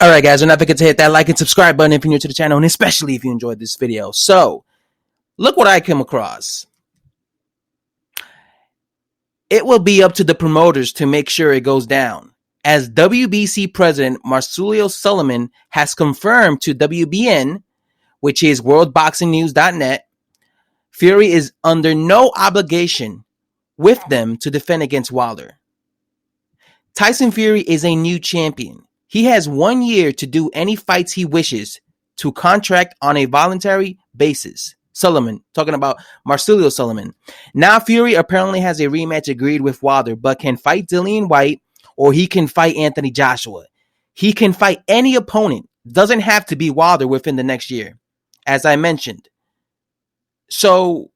Alright guys, don't forget to hit that like and subscribe button if you're new to the channel, and especially if you enjoyed this video. So, look what I came across. It will be up to the promoters to make sure it goes down, as WBC president Mauricio Sulaiman has confirmed to WBN, which is worldboxingnews.net, Fury is under no obligation with them to defend against Wilder. Tyson Fury is a new champion. He has 1 year to do any fights he wishes to contract on a voluntary basis. Sulaiman, talking about Mauricio Sulaiman. Now Fury apparently has a rematch agreed with Wilder, but can fight Dillian Whyte or he can fight Anthony Joshua. He can fight any opponent. Doesn't have to be Wilder within the next year, as I mentioned. So,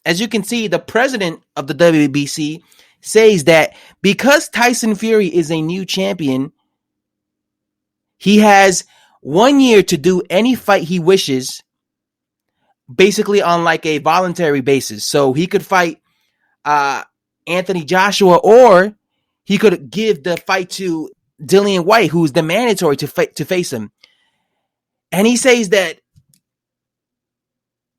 as you can see, the president of the WBC says that because Tyson Fury is a new champion, he has 1 year to do any fight he wishes, basically on like a voluntary basis. So he could fight Anthony Joshua, or he could give the fight to Dillian Whyte, who's the mandatory to face him. And he says that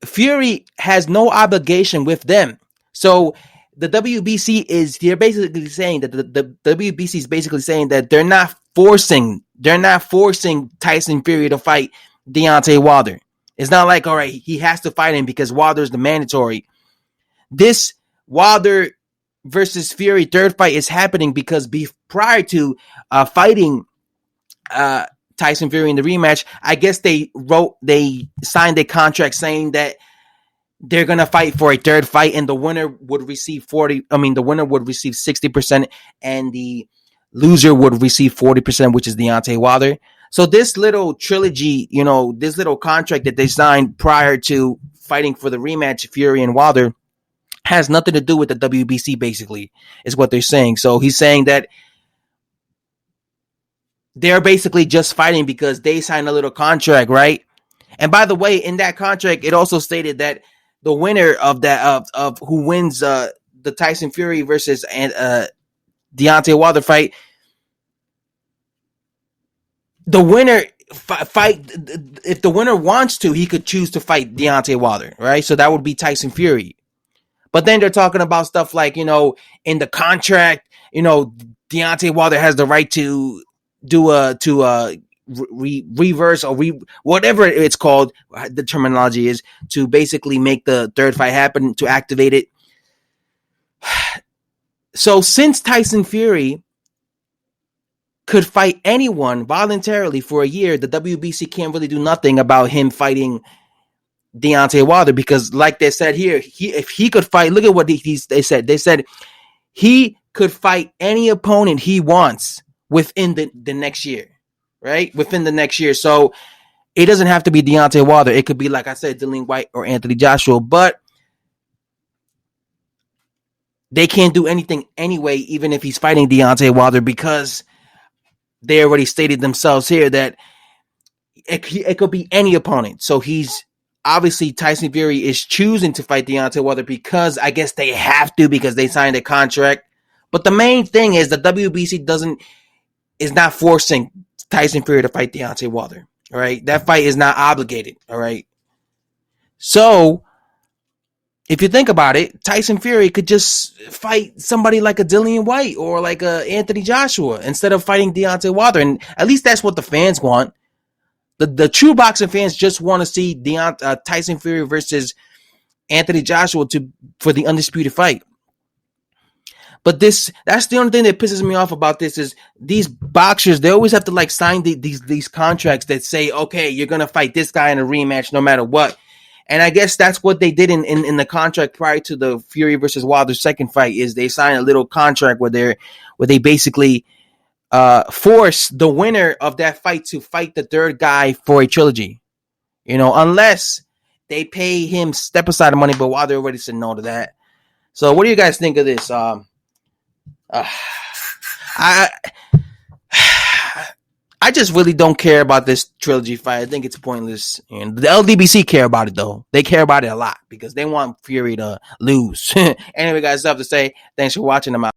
Fury has no obligation with them. So the WBC they're basically saying that the WBC is basically saying that they're not forcing Tyson Fury to fight Deontay Wilder. It's not like, all right, he has to fight him because Wilder's the mandatory. This Wilder versus Fury third fight is happening because prior to fighting Tyson Fury in the rematch, I guess they signed a contract saying that they're gonna fight for a third fight, and the winner would receive 60%, and the loser would receive 40%, which is Deontay Wilder. So this little trilogy, this little contract that they signed prior to fighting for the rematch, Fury and Wilder, has nothing to do with the WBC, basically, is what they're saying. So he's saying that they're basically just fighting because they signed a little contract, right? And by the way, in that contract, it also stated that the winner of that of who wins the Tyson Fury versus Deontay Wilder fight, the winner fight, if the winner wants to, he could choose to fight Deontay Wilder, right? So that would be Tyson Fury. But then they're talking about stuff like, in the contract, Deontay Wilder has the right to do reverse or whatever it's called, the terminology is, to basically make the third fight happen, to activate it. So since Tyson Fury could fight anyone voluntarily for a year, the WBC can't really do nothing about him fighting Deontay Wilder, because like they said here, if he could fight, look at what they said. They said he could fight any opponent he wants within the next year, right? Within the next year. So it doesn't have to be Deontay Wilder. It could be, like I said, Dillian Whyte or Anthony Joshua, but they can't do anything anyway, even if he's fighting Deontay Wilder, because they already stated themselves here that it could be any opponent. So he's obviously, Tyson Fury is choosing to fight Deontay Wilder because I guess they have to, because they signed a contract. But the main thing is the WBC is not forcing Tyson Fury to fight Deontay Wilder. All right, that fight is not obligated. All right, so if you think about it, Tyson Fury could just fight somebody like a Dillian Whyte or like a Anthony Joshua instead of fighting Deontay Wilder, and at least that's what the fans want. The true boxing fans just want to see Tyson Fury versus Anthony Joshua for the undisputed fight. But that's the only thing that pisses me off about this is these boxers, they always have to sign these contracts that say, okay, you're going to fight this guy in a rematch no matter what. And I guess that's what they did in the contract prior to the Fury versus Wilder second fight, is they signed a little contract where they basically force the winner of that fight to fight the third guy for a trilogy, unless they pay him step aside of money. But Wilder already said no to that. So what do you guys think of this? I just really don't care about this trilogy fight. I think it's pointless. And the LDBC care about it, though. They care about it a lot because they want Fury to lose. Anyway, guys, stuff to say. Thanks for watching. I'm out.